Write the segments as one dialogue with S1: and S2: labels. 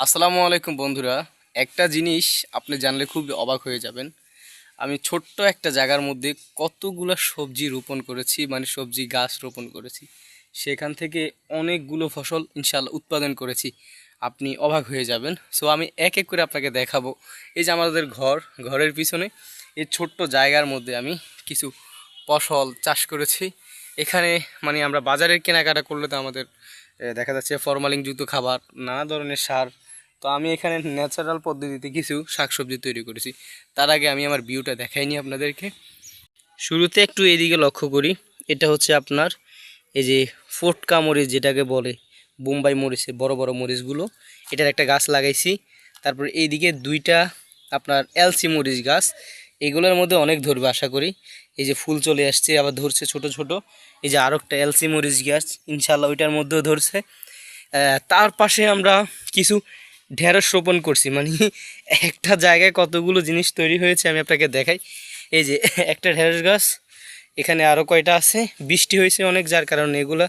S1: আসসালামু আলাইকুম বন্ধুরা। একটা জিনিস আপনি জানলে খুব অবাক হয়ে যাবেন। আমি ছোট্ট একটা জায়গার মধ্যে কতগুলো সবজি রোপণ করেছি, মানে সবজি গাছ রোপণ করেছি। সেখান থেকে অনেকগুলো ফসল ইনশাল্লাহ উৎপাদন করেছি। আপনি অবাক হয়ে যাবেন। সো আমি এক এক করে আপনাকে দেখাবো। এই যে আমাদের ঘরের পিছনে এই ছোট্ট জায়গার মধ্যে আমি কিছু ফসল চাষ করেছি। এখানে মানে আমরা বাজারের কেনাকাটা করলে তো আমাদের দেখা যাচ্ছে ফরমালিনযুক্ত খাবার, নানা ধরনের সার। তো আমি এখানে ন্যাচারাল পদ্ধতিতে কিছু শাকসবজি তৈরি করেছি। তার আগে আমি আমার ভিউটা দেখাইনি আপনাদেরকে। শুরুতে একটু এদিকে লক্ষ্য করি। এটা হচ্ছে আপনার এই যে ফোটকা মরিচ যেটাকে বলে, বোম্বাই মরিচের বড় বড় মরিচগুলো, এটার একটা গাছ লাগাইছি। তারপর এইদিকে দুইটা আপনার এলসি মরিচ গাছ, এগুলোর মধ্যে অনেক ধরবে আশা করি। এই যে ফুল চলে আসছে, আবার ধরছে ছোট ছোট। এই যে আরও একটা এলসি মরিচ গাছ, ইনশাল্লাহ ওইটার মধ্যেও ধরছে। তার পাশে আমরা কিছু ঢেঁড়স রোপণ করছি। মানে একটা জায়গায় কতগুলো জিনিস তৈরি হয়েছে আমি আপনাকে দেখাই। এই যে একটা ঢেঁড়স গাছ, এখানে আরও কয়টা আছে। বৃষ্টি হয়েছে অনেক, যার কারণে এগুলো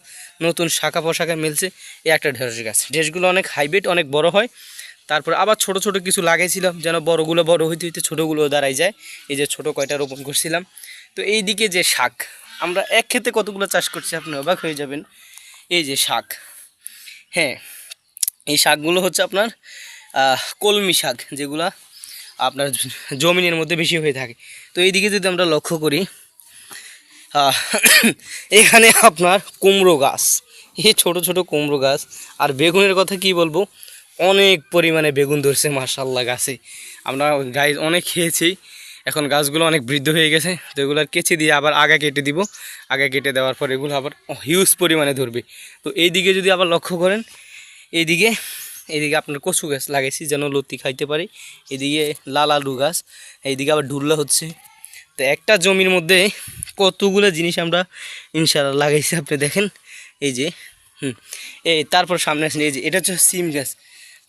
S1: নতুন শাখা পোশাখা মিলছে। এই একটা ঢেঁড়স গাছ, ঢেঁড়সগুলো অনেক হাইব্রিড, অনেক বড় হয়। তারপর আবার ছোট ছোট কিছু লাগাইছিলাম যেন বড়গুলো বড় হইতে হইতে ছোটোগুলো দাঁড়াই যায়। এই যে ছোট কয়টা রোপণ করছিলাম। তো এই দিকে যে শাক, আমরা এক ক্ষেতে কতগুলো চাষ করছি আপনি অবাক হয়ে যাবেন। এই যে শাক, হ্যাঁ, এই শাকগুলো হচ্ছে আপনার কলমি শাক, যেগুলা আপনার জমিনের মধ্যে বেশি হয়ে থাকে। তো এইদিকে যদি আমরা লক্ষ্য করি, এখানে আপনার কুমড়ো গাছ, এই ছোট ছোট কুমড়ো গাছ। আর বেগুনের কথা কি বলবো, অনেক পরিমাণে বেগুন ধরছে মাশাআল্লাহ গাছে। আমরা গাছ অনেক খেয়েছি, এখন গাছগুলো অনেক বৃদ্ধ হয়ে গেছে। তো এগুলো কেচে দিয়ে আবার আগা কেটে দিব। আগা কেটে দেওয়ার পর এগুলো আবার হিউজ পরিমাণে ধরবে। তো এইদিকে যদি আবার লক্ষ্য করেন, এইদিকে এইদিকে আপনার কচু গাছ লাগাইছি যেন লতি খাইতে পারি। এদিকে লাল আলু গাছ, এইদিকে আবার ঢুল্লা হচ্ছে। তো একটা জমির মধ্যে কতগুলো জিনিস আমরা ইনশাআল্লাহ লাগাইছি আপনি দেখেন। এই যে এই তারপর সামনে আসেন, এই যে এটা হচ্ছে সিম গাছ।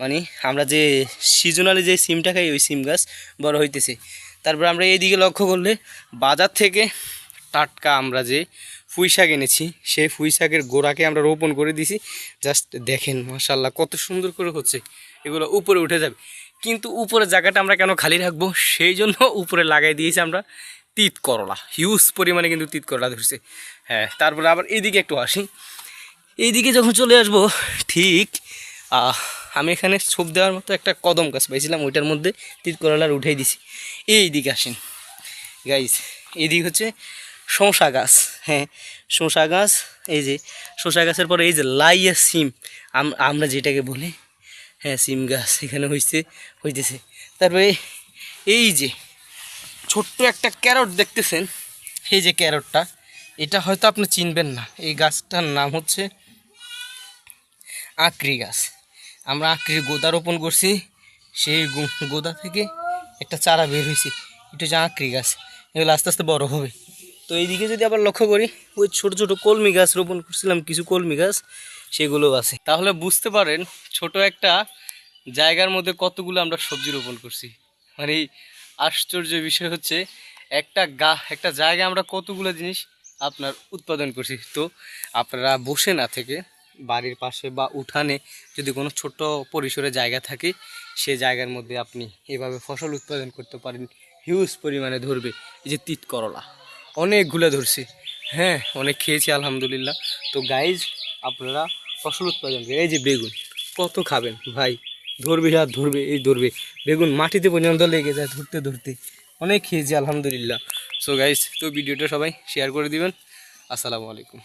S1: মানে আমরা যে সিজনালি যে সিমটা খাই, ওই সিম গাছ বড় হইতেছে। তারপর আমরা এইদিকে লক্ষ্য করলে বাজার থেকে টাটকা আমরা যে পুঁই শাক এনেছি, সেই পুঁই শাকের গোড়াকে আমরা রোপণ করে দিছি। জাস্ট দেখেন মাশাআল্লাহ কত সুন্দর করে হচ্ছে। এগুলো উপরে উঠে যাবে, কিন্তু উপরের জায়গাটা আমরা কেন খালি রাখবো, সেই জন্য উপরে লাগাই দিয়েছি আমরা তিত করলা। হিউজ পরিমাণে কিন্তু তিত করলা ধরছে। হ্যাঁ, তারপরে আবার এইদিকে একটু আসি। এইদিকে যখন চলে আসবো, ঠিক আমি এখানে ছোপ দেওয়ার মতো একটা কদম গাছ পাইছিলাম, ওইটার মধ্যে তিত করলার উঠাই দিছি। এইদিকে আসেন গাইস, এইদিকে হচ্ছে শসা গাছ। হ্যাঁ, শসা গাছ। এই যে শসা গাছের পরে এই যে লাইয়া সিম আমরা যেটাকে বলি, হ্যাঁ সিম গাছ এখানে হইতেছে। তারপরে এই যে ছোট্ট একটা ক্যারট দেখতেছেন, এই যে ক্যারটটা, এটা হয়তো আপনি চিনবেন না। এই গাছটার নাম হচ্ছে আঁকড়ি গাছ। আমরা আঁকড়ির গোদা রোপণ করছি, সেই গোদা থেকে একটা চারা বের হয়েছে, এটা হচ্ছে আঁকড়ি গাছ। এগুলো আস্তে আস্তে বড় হবে। তো এইদিকে যদি আবার লক্ষ্য করি, ওই ছোট ছোট কলমি গাছ রোপণ করছিলাম, কিছু কলমি গাছ সেগুলোও আছে। তাহলে বুঝতে পারেন ছোট একটা জায়গার মধ্যে কতগুলো আমরা সবজি রোপণ করছি। মানে আশ্চর্য বিষয় হচ্ছে একটা জায়গায় আমরা কতগুলো জিনিস আপনার উৎপাদন করছি। তো আপনারা বসে না থেকে বাড়ির পাশে বা উঠানে যদি কোনো ছোট পরিসরে জায়গা থাকে, সে জায়গার মধ্যে আপনি এভাবে ফসল উৎপাদন করতে পারেন। হিউজ পরিমাণে ধরবে। এই যে তিত করলা অনেকগুলো ধরছে, হ্যাঁ অনেক খেয়েছি আলহামদুলিল্লাহ। তো গাইজ, আপনারা ফসল উৎপাদন করে, এই যে বেগুন কত খাবেন ভাই, ধরবে আর ধরবে, এই ধরবে বেগুন মাটিতে পর্যন্ত লেগে যায় ধরতে ধরতে। অনেক খেয়েছি আলহামদুলিল্লাহ। সো গাইজ, তো ভিডিওটা সবাই শেয়ার করে দিবেন। আসসালামু আলাইকুম।